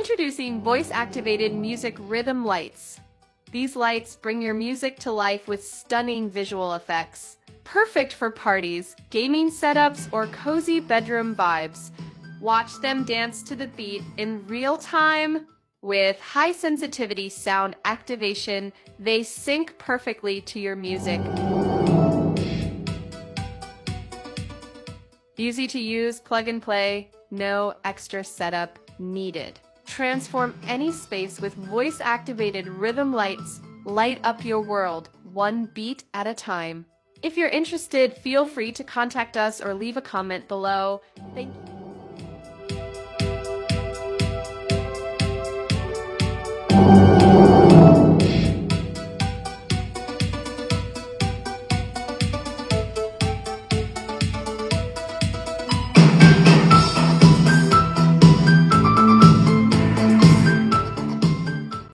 Introducing voice-activated music rhythm lights. These lights bring your music to life with stunning visual effects. Perfect for parties, gaming setups, or cozy bedroom vibes. Watch them dance to the beat in real time. With high-sensitivity sound activation, they sync perfectly to your music. Easy to use, plug and play, no extra setup needed. Transform any space with voice-activated rhythm lights. Light up your world, one beat at a time. If you're interested, feel free to contact us or leave a comment below. Thank you.